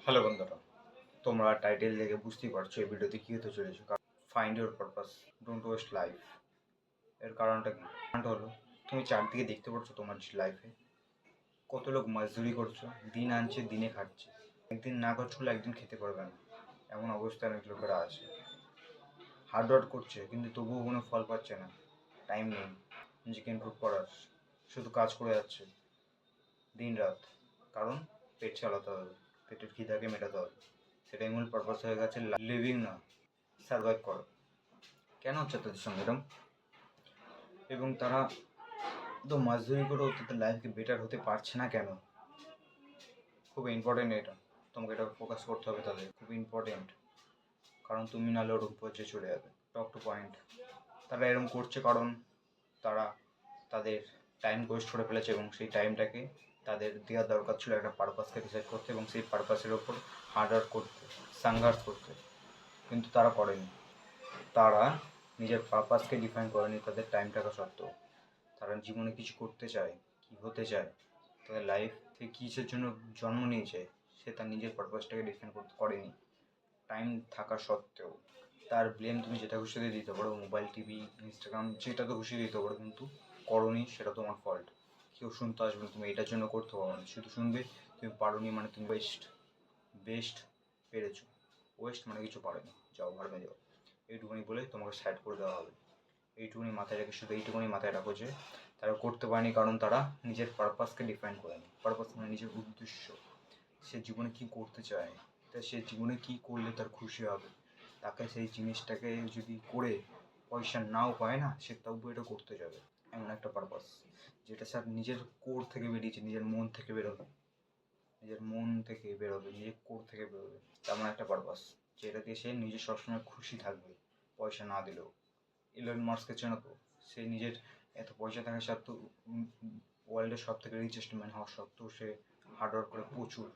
Hello বন্ধুরা, তোমরা title দেখে বুঝতেই পারছো এই ভিডিওতে কী হতে চলেছে। Find your purpose, don't waste life. এর কারণটা কি? কারণটা হলো তুমি চারদিকে দেখতে পাচ্ছ তোমার লাইফে কত লোক মজদুরি করছো, দিন আনছে দিনে খাচ্ছে, একদিন না কাজ করলে একদিন খেতে পারবে না, এমন অবস্থায় অনেক লোকেরা আছে। হার্ডওয়ার্ক করছে কিন্তু তবুও কোনো ফল পাচ্ছে না, টাইম নেই নিজেকে ইমপ্রুভ করার, শুধু কাজ করে যাচ্ছে দিন রাত। কারণ পেট চালাতে হবে, পেটের খিদাকে মেটাতে হবে, সেটাই মূল পারপাস হয়ে গেছে লিভিং না, সার্ভাইভ করো। কেন হচ্ছে তাদের সঙ্গে এরকম? এবং তারা তো মজদুরি করেও তাদের লাইফকে বেটার হতে পারছে না কেন? খুব ইম্পর্টেন্ট এটা, তোমাকে এটা ফোকাস করতে হবে, তাদের খুব ইম্পর্টেন্ট। কারণ তুমি নাহলে ওর পর্যায়ে চলে যাবে। Talk to point. তারা এরকম করছে কারণ তারা তাদের টাইম ওয়েস্ট করে ফেলেছে এবং সেই টাইমটাকে তাদের দেওয়া দরকার ছিল একটা পারপাসকে ডিসাইড করতে এবং সেই পারপাসের ওপর হার্ডওয়ার্ক করতে, সংঘর্ষ করতে, কিন্তু তারা করেনি। তারা নিজের পারপাসকে ডিফাইন করেনি তাদের টাইম থাকা সত্ত্বেও। তারা জীবনে কিছু করতে চায়, কী হতে চায়, তাদের লাইফ থেকে কিসের জন্য জন্ম নিয়েছে, সে তার নিজের পারপাসটাকে ডিফাইন করতে করেনি টাইম থাকা সত্ত্বেও। তার ব্লেম তুমি যেটা খুশি দিয়ে দিতে পারো, মোবাইল, টিভি, ইনস্টাগ্রাম, যেটা তো খুশি দিতে পারো, কিন্তু করোনি সেটা তোমার ফল্ট। কেউ শুনতে আসবে না, তুমি এটার জন্য করতে পারো না, শুধু শুনবে তুমি পারোনি মানে তুমি বেস্ট পেরেছো। ওয়েস্ট মানে কিছু পারেনি, যাও ভাড়মে যাও, এইটুকুনি বলে তোমাকে সাইড করে দেওয়া হবে। এইটুকুনি মাথায় রেখে, শুধু এইটুকুনি মাথায় রাখো যে তারা করতে পারেনি কারণ তারা নিজের পারপাসকে ডিফাইন করেনি। পারপাস মানে নিজের উদ্দেশ্য, সে জীবনে কী করতে চায়, তা সে জীবনে কী করলে তার খুশি হবে, তাকে সেই জিনিসটাকে যদি করে পয়সা নাও পায় না, সে তবু এটা করতে যাবে। এমন একটা পারপাস যেটা স্যার নিজের কোর থেকে বেরিয়েছে, নিজের মন থেকে বেরোবে, নিজের কোর থেকে বেরোবে। তেমন একটা পারপাস যেটা দিয়ে সে নিজে সবসময় খুশি থাকবে, পয়সা না দিলেও। ইলন মাস্ককে চেনো তো? সে নিজের এত পয়সা থাকা সত্ত্বেও, ওয়ার্ল্ডের সব থেকে রিচেস্ট ম্যান হওয়া সত্ত্বেও সে হার্ডওয়ার্ক করে প্রচুর,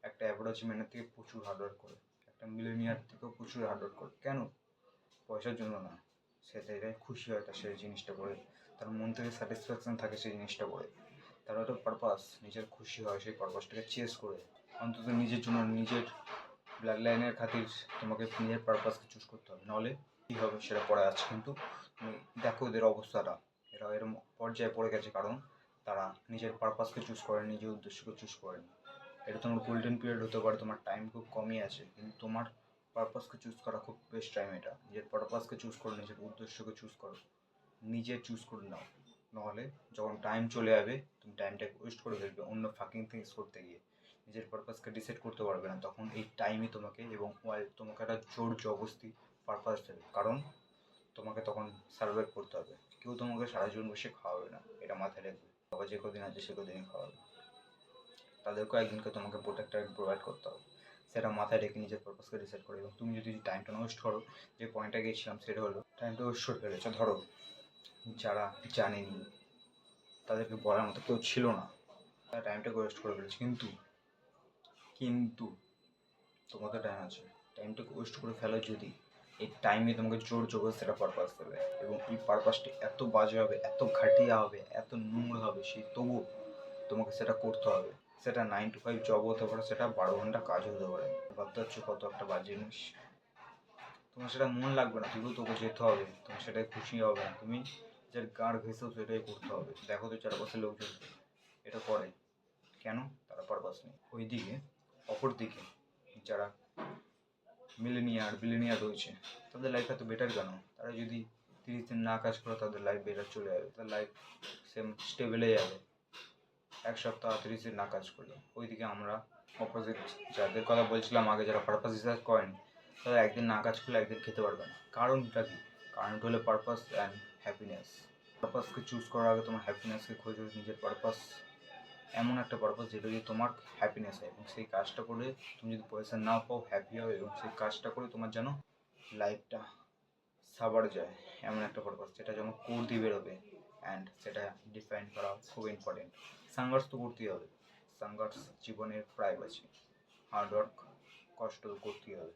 একটা অ্যাভারেজ ম্যানের থেকে প্রচুর হার্ডওয়ার্ক করে, একটা মিলেনিয়ার থেকেও প্রচুর হার্ডওয়ার্ক করে। কেন? পয়সার জন্য না, সে জায়গায় খুশি হয় তার সেই জিনিসটা করে, তার মন থেকে স্যাটিসফ্যাকশন থাকে সেই জিনিসটা করে। তার একটা পারপাস, নিজের খুশি হয় সেই পারপাসটাকে চেস করে। অন্তত নিজের জন্য, নিজের ব্লাড লাইনের খাতির তোমাকে নিজের পারপাসকে চুজ করতে হবে, নাহলে কী হবে সেটা পরে আছে। কিন্তু তুমি দেখো এদের অবস্থাটা, এরা এরকম পর্যায়ে পড়ে গেছে কারণ তারা নিজের পারপাসকে চুজ করেনি, নিজের উদ্দেশ্যকে চুজ করেনি। এটা তোমার গোল্ডেন পিরিয়ড হতে পারে, তোমার টাইম খুব কমই আছে, কিন্তু তোমার পারপাসকে চুজ করা খুব বেস্ট টাইম এটা। নিজের পারপাসকে চুজ করো, নিজের উদ্দেশ্যকে চুজ করো, নিজে চুজ করে নাও। নাহলে যখন টাইম চলে যাবে তুমি টাইমটাকে ওয়েস্ট করে ফেলবে অন্য ফাকিং থিংস করতে গিয়ে, নিজের পারপাসকে ডিসাইড করতে পারবে না। তখন এই টাইমই তোমাকে এবং ওয়ার্ল্ড তোমাকে একটা জোর জবরদস্তি পারপাস দেবে, কারণ তোমাকে তখন সার্ভাইভ করতে হবে। কেউ তোমাকে সারা জীবন বসে খাওয়াবে না, এটা মাথায় রাখবে। বাবা যে কদিন আছে সে কদিনই খাওয়াবে, তাদেরকেও একদিনকে তোমাকে প্রোটেক্টার প্রোভাইড করতে হবে। সেটা মাথায় রেখে নিজের পারপাসকে ডিসাইড করে। এবং তুমি যদি টাইমটা ওয়েস্ট করো, যে পয়েন্টটা গেছিলাম সেটা হলো টাইমটা ওয়েস্ট করে ফেলেছো। ধরো যারা জানেনি, তাদেরকে বলার মতো কেউ ছিল না, তারা টাইমটাকে ওয়েস্ট করে ফেলেছে, কিন্তু কিন্তু তোমাদের টাইম আছে, টাইমটাকে ওয়েস্ট করে ফেলো যদি, এই টাইমে তোমাকে জোর জবরদস্তি সেটা পারপাস দেবে। এবং এই পারপাসটি এত বাজে হবে, এত ঘাটিয়া হবে, এত নোংরা হবে, সেই তবুও তোমাকে সেটা করতে হবে। সেটা 9 to 5 জব হতে পারে, সেটা 12 ঘন্টা কাজ হতে পারে। ভাবতে পারছো কত একটা বাজে জিনিস? তোমার সেটা মন লাগবে না, তবুও তোকে যেতে হবে, তুমি সেটাই খুশি হবে না, তুমি যার গাঁড় ঘেঁষেও সেটাই করতে হবে। দেখো তো চারপাশের লোকজন এটা করে কেন? তারা পারপাস নেই। ওইদিকে অপরদিকে যারা বিলিনিয়ার রয়েছে, তাদের লাইফ এত বেটার কেন? তারা যদি 30 দিন না কাজ করে তাদের লাইফ বেটার চলে যাবে, তাদের লাইফ সেম স্টেবেলে যাবে 1 সপ্তাহ 30 দিন না কাজ করলে। ওইদিকে আমরা অপোজিট যাদের কথা বলছিলাম আগে, যারা পারপাস রিসার্চ করেনি, তারা একদিন না কাজ করলে একদিন খেতে পারবে না। কারণটা কি? কারণটা হলো পারপাস অ্যান্ড হ্যাপিনেস। পারপাসকে চুজ করার আগে তোমার হ্যাপিনেসকে খোঁজো। নিজের পারপাস এমন একটা পারপাস যেটা দিয়ে তোমার হ্যাপিনেস হয়, এবং সেই কাজটা করে তুমি যদি পয়সা নাও পাও হ্যাপি হবে, এবং সেই কাজটা করে তোমার যেন লাইফটা সাবার যায়, এমন একটা পারপাস যেটা যেমন কোর দিয়ে বেরোবে। অ্যান্ড সেটা ডিফাইন করা খুব ইম্পর্টেন্ট। সংঘর্ষ তো করতেই হবে, সংঘর্ষ জীবনের প্রায় বাঁচি। হার্ডওয়ার্ক, কষ্ট করতেই হবে।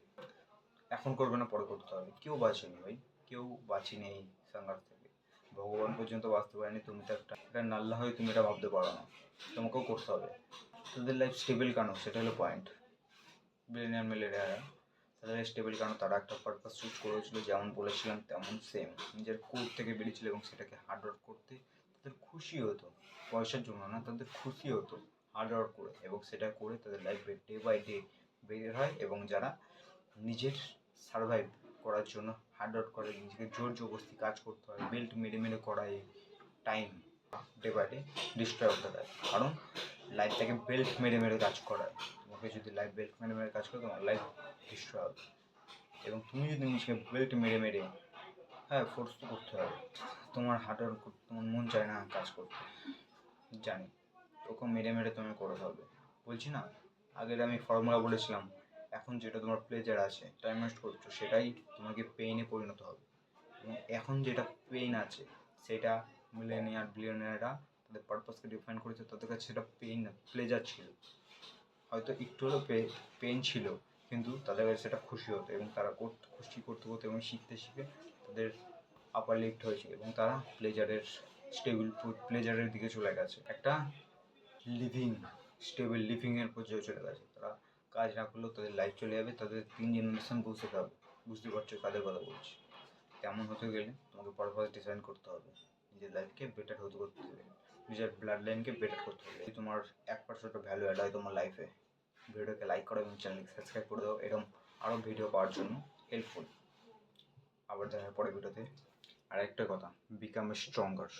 এখন করবে না, পরে করতে হবে। কেউ বাঁচেনি ভাই, কেউ বাঁচেনি এই সংঘর্ষ থেকে। ভগবান পর্যন্ত বাঁচতে পারেনি, তুমি তো একটা নাল্লা হয়ে তুমি এটা ভাবতে পারো না, তোমাকেও করতে হবে। তোদের লাইফ স্টেবল কেন, সেটা হলো পয়েন্ট। বিলিয়নিয়ার মিলিয়নিয়াররা তাদের স্টেবল, কারণ তারা একটা পারপাস চুজ করেছিল, যেমন বলেছিলাম তেমন সেম নিজের কোর থেকে বেরিয়েছিল এবং সেটাকে হার্ড ওয়ার্ক করতে তাদের খুশি হতো, পয়সার জন্য না, তাদের খুশি হতো হার্ড ওয়ার্ক করে, এবং সেটা করে তাদের লাইফে ডে বাই ডে বের হয়। এবং যারা নিজের সার্ভাইভ করার জন্য হার্ড ওয়ার্ক করে, নিজেকে জোর জবরদস্তি কাজ করতে হয়, বেল্ট মেরে মেরে করা, এই time day by day destroy হতে পারে, কারণ লাইফটাকে বেল্ট মেরে মেরে কাজ করায়। তোমাকে যদি লাইফ বেল্ট মেরে মেরে কাজ করে, তোমার লাইফ ডিস্ট্রয় হবে। এবং তুমি যদি নিজেকে বেল্ট মেরে মেরে, হ্যাঁ ফোর্স তো করতে হবে, তোমার হার্ডওয়ার্ক করতে তোমার মন চায় না কাজ করতে, জানি, তোকে মেরে মেরে তুমি করে হবে। বলছি না, আগের আমি ফর্মুলা বলেছিলাম, এখন যেটা তোমার প্লেজার আছে টাইম ওয়েস্ট করছো, সেটাই তোমাকে পেইনে পরিণত হবে। এবং এখন যেটা পেইন আছে সেটা মিলেনিয়ার বিলিয়নিয়াররা তাদের পারপাসকে ডিফাইন করেছে, তাদের কাছে সেটা পেইন না, প্লেজার ছিল। হয়তো একটু হলেও পেইন ছিল, কিন্তু তাদের কাছে সেটা খুশি হতো, এবং তারা খুশি করতে করতে এবং শিখতে শিখে তাদের আপার লিফট হয়েছে, এবং তারা প্লেজারের দিকে চলে গেছে, একটা স্টেবল লিভিংয়ের পর্যায়ে চলে গেছে। তারা কাজ না করলেও তাদের লাইফ চলে যাবে, তাদের 3 জেনারেশন বুঝতে পারবে। বুঝতে পারছো কাদের কথা বলছি? তেমন হতে গেলে তোমাকে পারপাস ডিজাইন করতে হবে, নিজের লাইফকে বেটার হতে করতে হবে, নিজের ব্লাড লাইনকে বেটার করতে হবে। যদি তোমার 1% ভ্যালু অ্যাড হয় তোমার লাইফে, ভিডিওকে লাইক করো এবং চ্যানেলকে সাবস্ক্রাইব করে দাও এরকম আরও ভিডিও পাওয়ার জন্য হেল্পফুল। আবার দেখা পরে ভিডিওতে। আর একটা কথা, বিকাম স্ট্রঙ্গার।